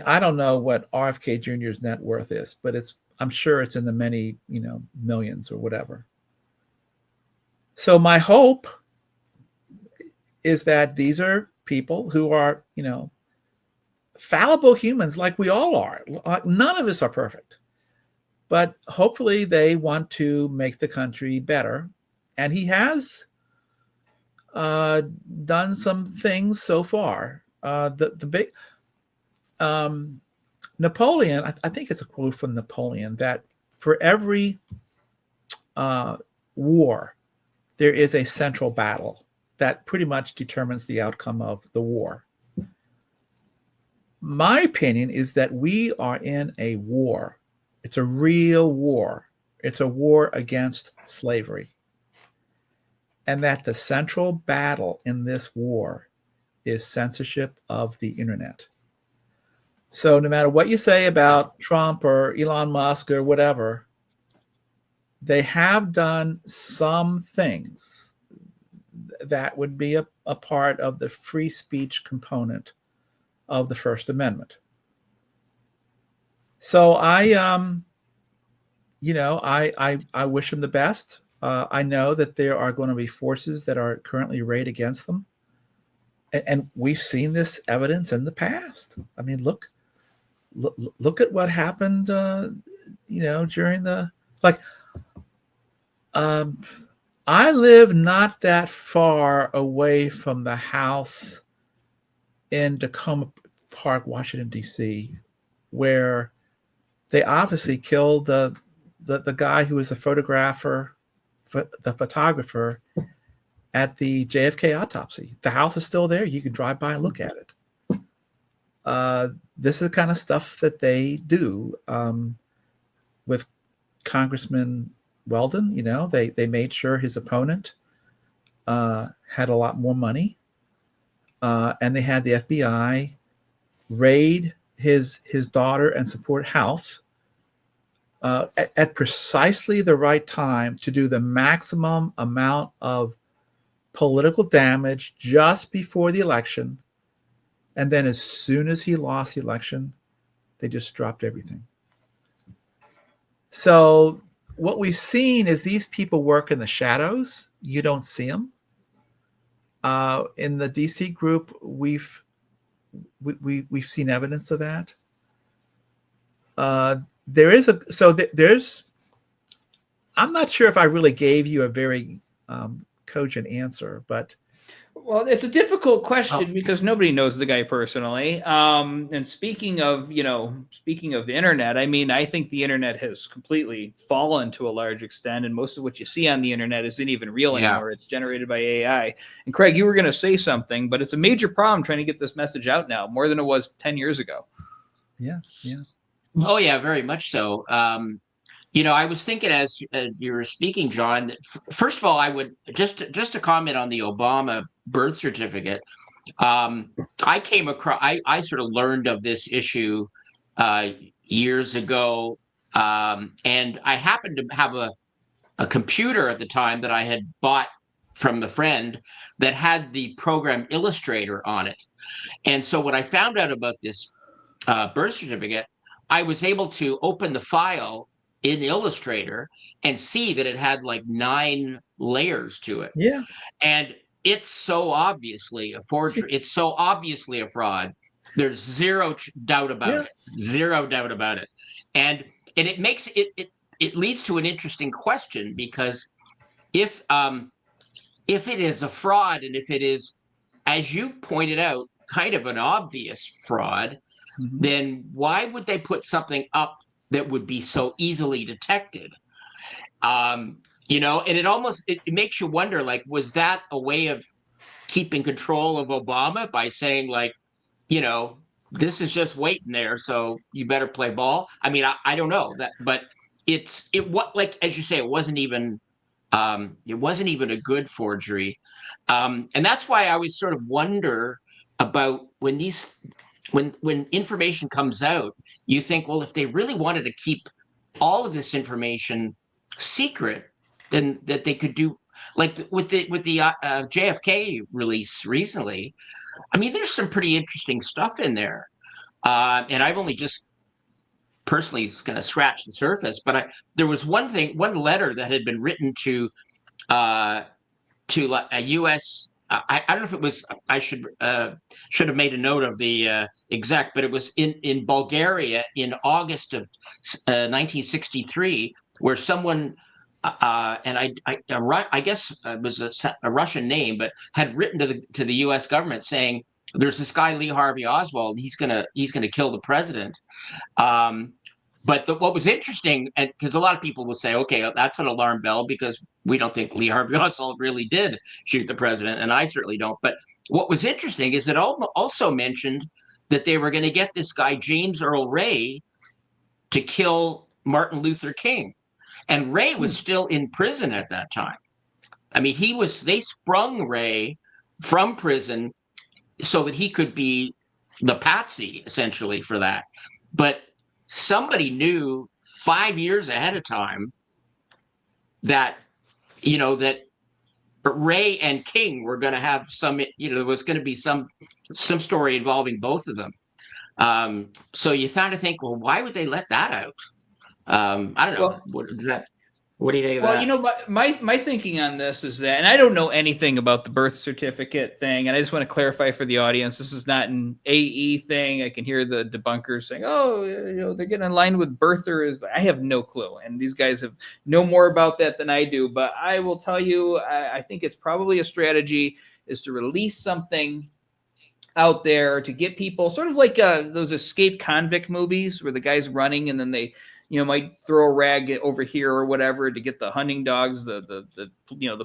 Speaker 3: I don't know what RFK Jr.'s net worth is, but I'm sure it's in the many, millions or whatever. So my hope is that these are people who are, fallible humans like we all are. None of us are perfect. But hopefully they want to make the country better. And he has done some things so far. The big Napoleon, I think it's a quote from Napoleon, that for every war, there is a central battle that pretty much determines the outcome of the war. My opinion is that we are in a war. It's a real war. It's a war against slavery. And that the central battle in this war is censorship of the internet. So no matter what you say about Trump or Elon Musk or whatever, they have done some things that would be a part of the free speech component of the First Amendment. So I wish him the best. I know that there are going to be forces that are currently arrayed against them. And we've seen this evidence in the past. Look at what happened, during I live not that far away from the house in Tacoma Park, Washington, D.C., where they obviously killed the guy who was the photographer at the JFK autopsy. The house is still there. You can drive by and look at it. This is the kind of stuff that they do with Congressman Weldon. They made sure his opponent had a lot more money, and they had the FBI raid his daughter and support house at precisely the right time to do the maximum amount of political damage just before the election. And then as soon as he lost the election, they just dropped everything. So what we've seen is these people work in the shadows. You don't see them. In the DC group, we've seen evidence of that. I'm not sure if I really gave you a very cogent answer, but
Speaker 1: well, it's a difficult question because nobody knows the guy personally. And speaking of the internet, I think the internet has completely fallen to a large extent, and most of what you see on the internet isn't even real anymore. It's generated by AI. And Craig, you were going to say something, but it's a major problem trying to get this message out now, more than it was 10 years ago.
Speaker 3: Yeah.
Speaker 2: Oh yeah, very much so. I was thinking as you were speaking, John, that first of all, I would just to comment on the Obama birth certificate. I came across, I sort of learned of this issue years ago, and I happened to have a computer at the time that I had bought from a friend that had the program Illustrator on it. And so when I found out about this birth certificate, I was able to open the file in Illustrator and see that it had like 9 layers to it.
Speaker 3: Yeah.
Speaker 2: And it's so obviously a forgery. It's so obviously a fraud. There's zero doubt about
Speaker 3: Yeah.
Speaker 2: it. Zero doubt about it. And it makes it leads to an interesting question, because if it is a fraud, and if it is, as you pointed out, kind of an obvious fraud,
Speaker 3: Mhm.
Speaker 2: then why would they put something up that would be so easily detected? And it almost it makes you wonder, like, was that a way of keeping control of Obama by saying, like, this is just waiting there, so you better play ball? I mean, I don't know that, but what, like, as you say, it wasn't even a good forgery. And that's why I always sort of wonder about when information comes out. You think, well, if they really wanted to keep all of this information secret, then that they could do, like with the JFK release recently. I mean, there's some pretty interesting stuff in there, and I've only just personally kind of scratched the surface. But there was one letter that had been written to a U.S. I don't know if it was. I should have made a note of the exact, but it was in Bulgaria in August of 1963, where someone, and I guess it was a Russian name, but had written to the U.S. government saying, "There's this guy Lee Harvey Oswald. He's gonna kill the president." But what was interesting, and because a lot of people will say, okay, that's an alarm bell, because we don't think Lee Harvey Oswald really did shoot the president, and I certainly don't. But what was interesting is it also mentioned that they were going to get this guy, James Earl Ray, to kill Martin Luther King. And Ray was still in prison at that time. I mean, they sprung Ray from prison so that he could be the patsy, essentially, for that. But somebody knew 5 years ahead of time that that Ray and King were going to have some. There was going to be some story involving both of them. So you kind of think, well, why would they let that out? I don't know.
Speaker 1: Well,
Speaker 2: What do you think of
Speaker 1: Well,
Speaker 2: that?
Speaker 1: my thinking on this is that, and I don't know anything about the birth certificate thing, and I just want to clarify for the audience, this is not an AE thing. I can hear the debunkers saying, "Oh, they're getting in line with birthers." I have no clue, and these guys know more about that than I do. But I will tell you, I think it's probably a strategy is to release something out there to get people, sort of like those escape convict movies where the guy's running and then they might throw a rag over here or whatever to get the hunting dogs, the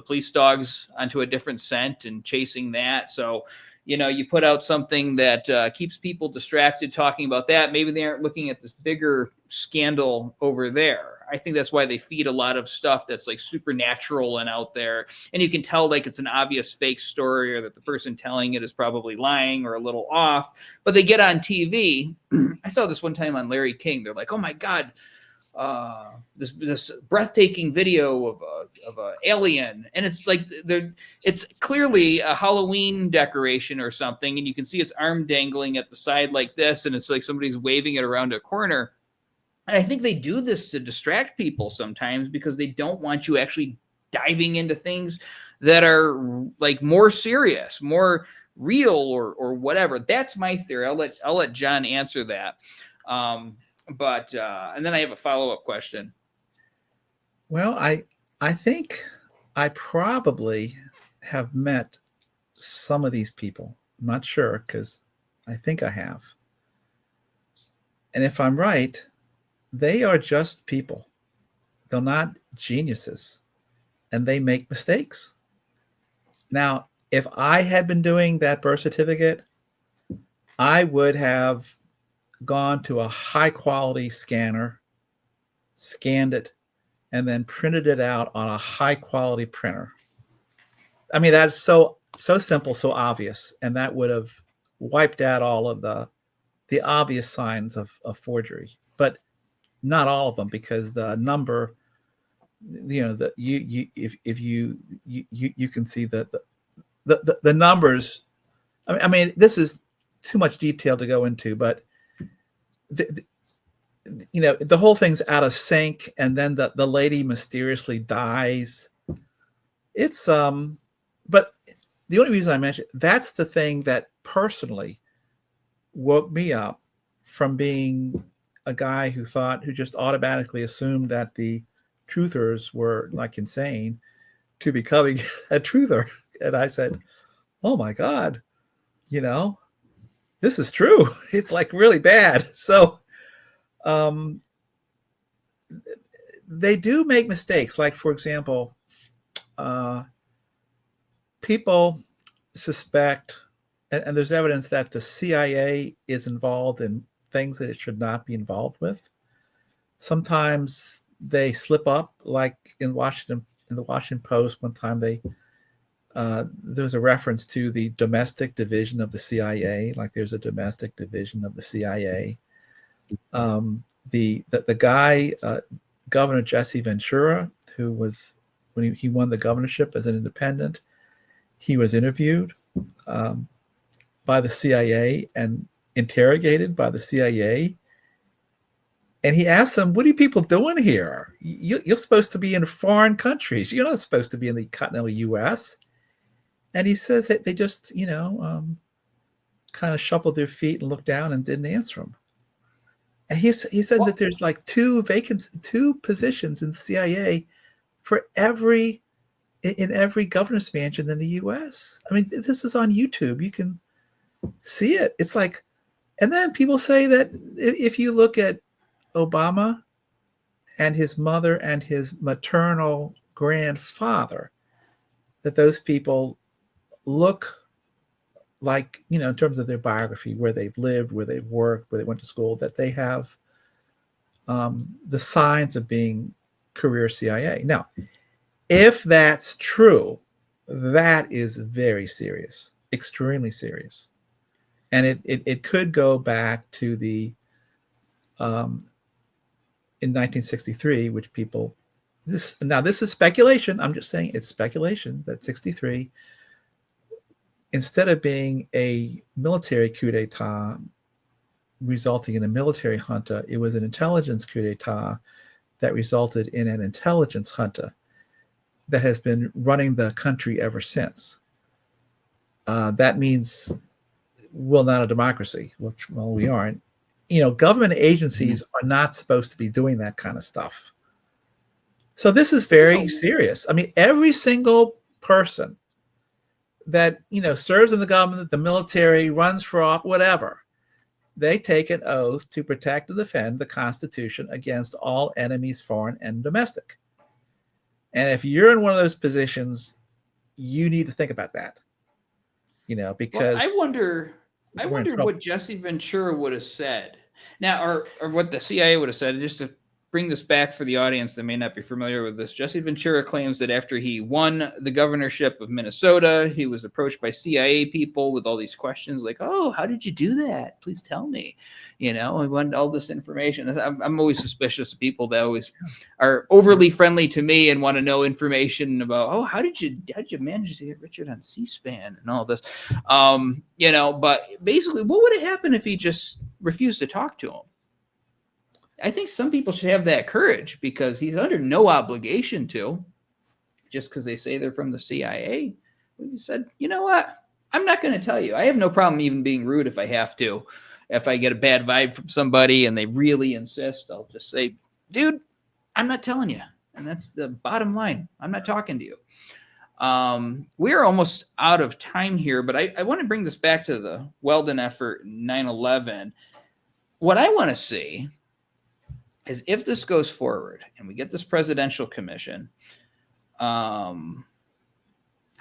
Speaker 1: police dogs onto a different scent and chasing that. So, you put out something that keeps people distracted talking about that. Maybe they aren't looking at this bigger scandal over there. I think that's why they feed a lot of stuff that's like supernatural and out there. And you can tell like it's an obvious fake story, or that the person telling it is probably lying or a little off, but they get on TV. I saw this one time on Larry King. They're like, "Oh my God, this breathtaking video of a alien," and it's like it's clearly a Halloween decoration or something, and you can see its arm dangling at the side like this, and it's like somebody's waving it around a corner. And I think they do this to distract people sometimes, because they don't want you actually diving into things that are like more serious, more real, or whatever. That's my theory. I'll let John answer that. But and then I have a follow-up question.
Speaker 3: Well, I think I probably have met some of these people. I'm not sure, because I think I have. And if I'm right, they are just people. They're not geniuses, and they make mistakes. Now, if I had been doing that birth certificate, I would have gone to a high quality scanner, scanned it, and then printed it out on a high quality printer. I mean, that's so so simple, so obvious, and that would have wiped out all of the obvious signs of forgery, but not all of them, because the number, that if you can see the numbers. I mean, this is too much detail to go into, but the whole thing's out of sync, and then the lady mysteriously dies. It's but the only reason I mentioned that's the thing that personally woke me up from being a guy who just automatically assumed that the truthers were like insane, to becoming a truther. And I said, oh my God, this is true. It's like really bad. So they do make mistakes. Like, for example, people suspect, and there's evidence that the CIA is involved in things that it should not be involved with. Sometimes they slip up, like in the Washington Post one time, there's a reference to the domestic division of the CIA, like there's a domestic division of the CIA. The guy, Governor Jesse Ventura, who was, when he won the governorship as an independent, he was interviewed by the CIA and interrogated by the CIA. And he asked them, what are you people doing here? You're supposed to be in foreign countries. You're not supposed to be in the continental U.S. And he says that they just, kind of shuffled their feet and looked down and didn't answer him. And he said that there's like two positions in the CIA for in every governor's mansion in the U.S. I mean, this is on YouTube. You can see it. It's like, and then people say that if you look at Obama and his mother and his maternal grandfather, that those people look like, in terms of their biography, where they've lived, where they've worked, where they went to school, that they have the signs of being career CIA. Now, if that's true, that is very serious, extremely serious. And it could go back to the in 1963, which people, this is speculation. I'm just saying it's speculation that 63, instead of being a military coup d'etat resulting in a military junta, it was an intelligence coup d'etat that resulted in an intelligence junta that has been running the country ever since. That means we're not a democracy, which, well, we aren't. Government agencies are not supposed to be doing that kind of stuff. So this is very serious. I mean, every single person that, serves in the government, the military, runs for office, whatever, they take an oath to protect and defend the Constitution against all enemies, foreign and domestic. And if you're in one of those positions, you need to think about that, because
Speaker 1: I wonder what Jesse Ventura would have said now, or what the CIA would have said. Just to bring this back for the audience that may not be familiar with this, Jesse Ventura claims that after he won the governorship of Minnesota, he was approached by CIA people with all these questions like, oh, how did you do that? Please tell me. I want all this information. I'm always suspicious of people that always are overly friendly to me and want to know information about, oh, how did you manage to get Richard on C-SPAN and all this? But basically, what would have happened if he just refused to talk to him? I think some people should have that courage, because he's under no obligation to, just because they say they're from the CIA. He said, you know what? I'm not going to tell you. I have no problem even being rude if I have to. If I get a bad vibe from somebody and they really insist, I'll just say, dude, I'm not telling you. And that's the bottom line. I'm not talking to you. We're almost out of time here, but I want to bring this back to the Weldon effort 9/11. What I want to see is, if this goes forward and we get this presidential commission, how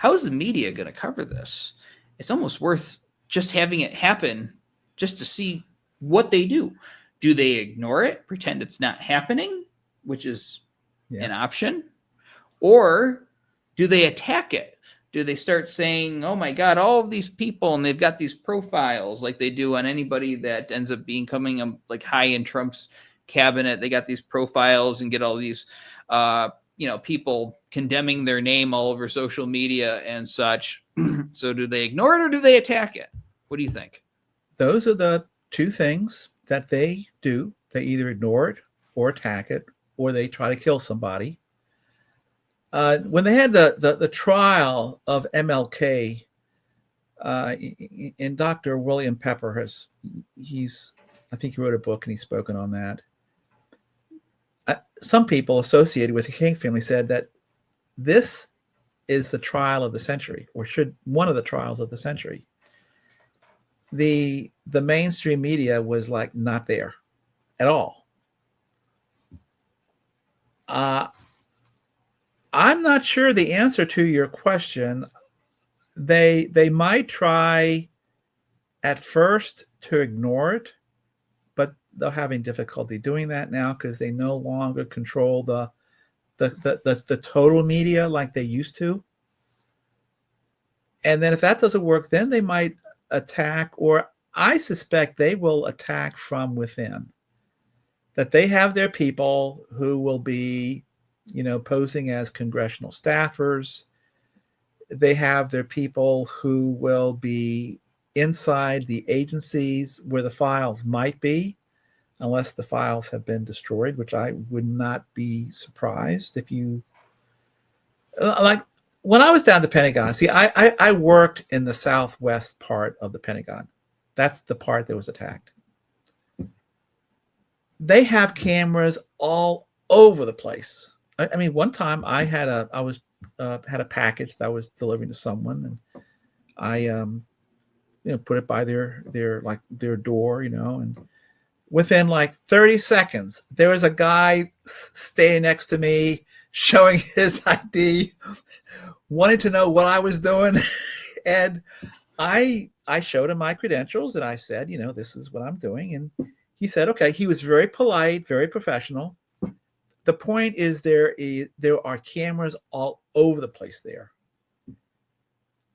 Speaker 1: is the media going to cover this? It's almost worth just having it happen just to see what they do. Do they ignore it, pretend it's not happening, which is an option? Or do they attack it? do they start saying, oh my God, all of these people, and they've got these profiles like they do on anybody that ends up becoming like high in Trump's cabinet. They got these profiles and get all these, people condemning their name all over social media and such. So do they ignore it or do they attack it? What do you think?
Speaker 3: Those are the two things that they do. They either ignore it or attack it, or they try to kill somebody. When they had the trial of MLK, and Dr. William Pepper I think he wrote a book and he's spoken on that. Some people associated with the King family said that this is the trial of the century, or one of the trials of the century. The mainstream media was like not there at all. I'm not sure the answer to your question. They might try at first to ignore it, but they're having difficulty doing that now because they no longer control the total media like they used to. And then if that doesn't work, then they might attack, or I suspect they will attack from within. That they have their people who will be, posing as congressional staffers. They have their people who will be inside the agencies where the files might be, unless the files have been destroyed, which I would not be surprised if you, like when I was down at the Pentagon, see, I worked in the southwest part of the Pentagon. That's the part that was attacked. They have cameras all over the place. I mean, one time I had a package that I was delivering to someone, and I, put it by their door, and within like 30 seconds, there was a guy staying next to me, showing his ID, wanting to know what I was doing, and I showed him my credentials, and I said, this is what I'm doing, and he said, okay. He was very polite, very professional. The point is there are cameras all over the place there.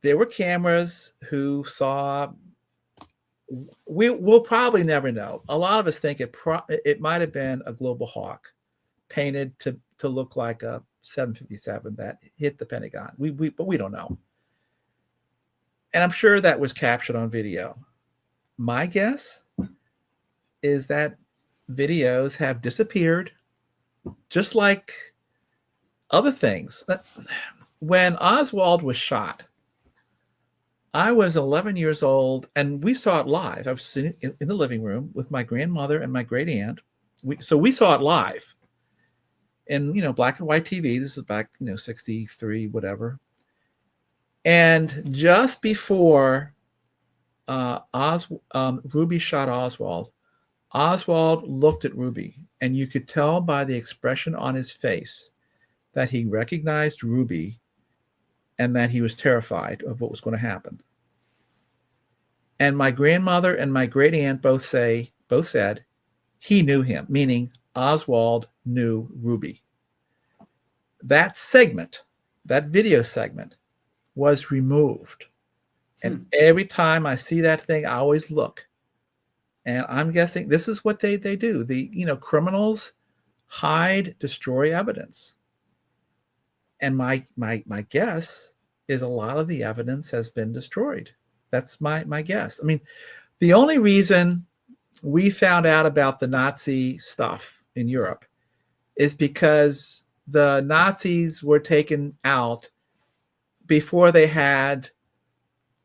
Speaker 3: There were cameras who saw, we'll probably never know. A lot of us think it might have been a Global Hawk painted to look like a 757 that hit the Pentagon. But we don't know. And I'm sure that was captured on video. My guess is that videos have disappeared, just like other things. When Oswald was shot, I was 11 years old, and we saw it live. I was sitting in the living room with my grandmother and my great aunt. So we saw it live in, black and white TV. This is back, 63, whatever. And just before Ruby shot Oswald, Oswald looked at Ruby, and you could tell by the expression on his face that he recognized Ruby and that he was terrified of what was going to happen. And my grandmother and my great aunt both said he knew him, meaning Oswald knew Ruby. That segment, that video segment, was removed. And every time I see that thing, I always look. And I'm guessing this is what they do. Criminals hide, destroy evidence. And my guess is a lot of the evidence has been destroyed. That's my guess. I mean, the only reason we found out about the Nazi stuff in Europe is because the Nazis were taken out before they had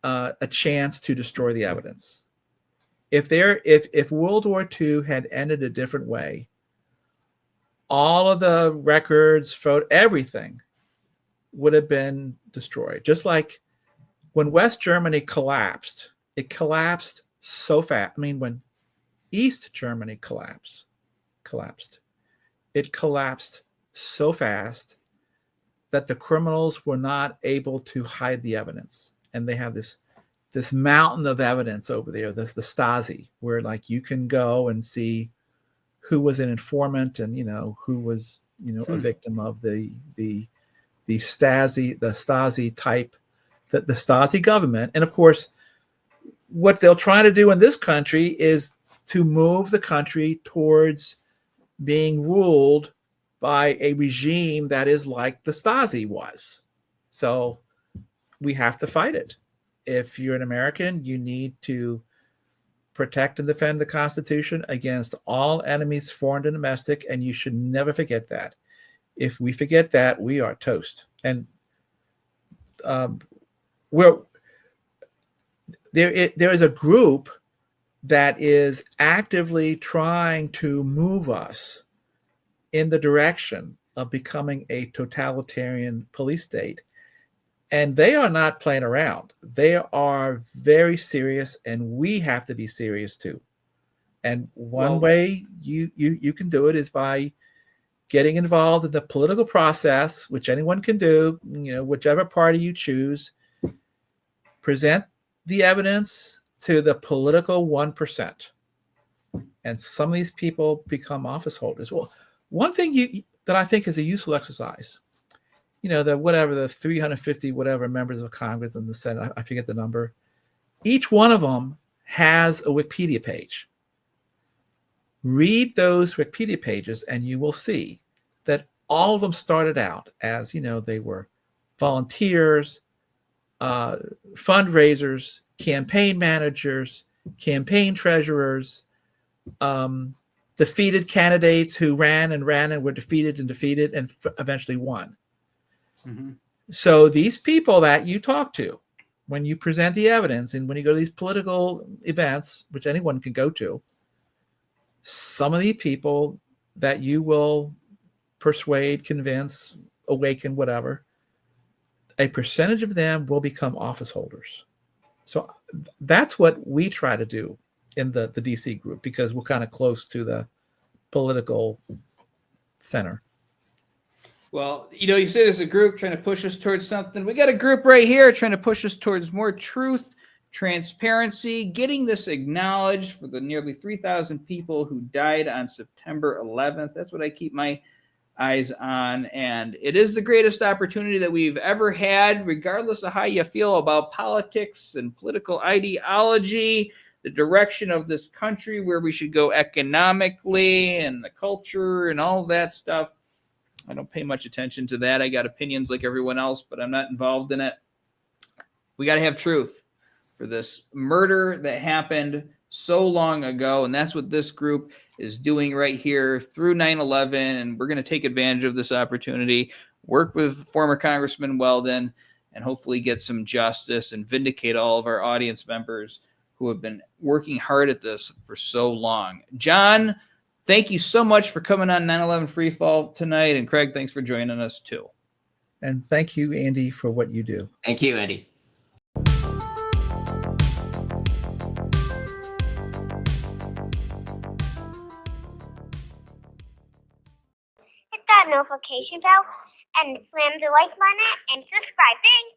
Speaker 3: a chance to destroy the evidence. If World War II had ended a different way, all of the records, everything would have been destroyed. Just like when West Germany collapsed, it collapsed so fast. I mean, when East Germany collapsed, it collapsed so fast that the criminals were not able to hide the evidence. And they have this mountain of evidence over there. There's the Stasi, where like you can go and see who was an informant and who was a victim of the Stasi type the Stasi government. And of course, what they'll try to do in this country is to move the country towards being ruled by a regime that is like the Stasi was. So we have to fight it. If you're an American, you need to protect and defend the Constitution against all enemies, foreign and domestic, and you should never forget that. If we forget that, we are toast. And there is a group that is actively trying to move us in the direction of becoming a totalitarian police state. And they are not playing around. They are very serious, and we have to be serious too. And one way you can do it is by getting involved in the political process, which anyone can do, whichever party you choose. Present the evidence to the political 1%. And some of these people become office holders. Well, one thing that I think is a useful exercise, the 350 whatever members of Congress and the Senate, I forget the number, each one of them has a Wikipedia page. Read those Wikipedia pages and you will see that all of them started out as, they were volunteers, fundraisers, campaign managers, campaign treasurers, defeated candidates who ran and were defeated and eventually won. Mm-hmm. So these people that you talk to, when you present the evidence and when you go to these political events, which anyone can go to, some of these people that you will persuade, convince, awaken, whatever, a percentage of them will become office holders. So that's what we try to do in the DC group, because we're kind of close to the political center.
Speaker 1: Well, you say there's a group trying to push us towards something. We got a group right here trying to push us towards more truth, transparency, getting this acknowledged for the nearly 3,000 people who died on September 11th. That's what I keep my eyes on. And it is the greatest opportunity that we've ever had, regardless of how you feel about politics and political ideology, the direction of this country, where we should go economically and the culture and all that stuff. I don't pay much attention to that. I got opinions like everyone else, but I'm not involved in it. We got to have truth for this murder that happened so long ago. And that's what this group is doing right here through 9/11. And we're going to take advantage of this opportunity, work with former Congressman Weldon, and hopefully get some justice and vindicate all of our audience members who have been working hard at this for so long. John, thank you so much for coming on 9/11 Freefall tonight. And Craig, thanks for joining us too.
Speaker 3: And thank you, Andy, for what you do.
Speaker 2: Thank you, Andy.
Speaker 4: Hit that notification bell and slam the like button and subscribe. Thanks.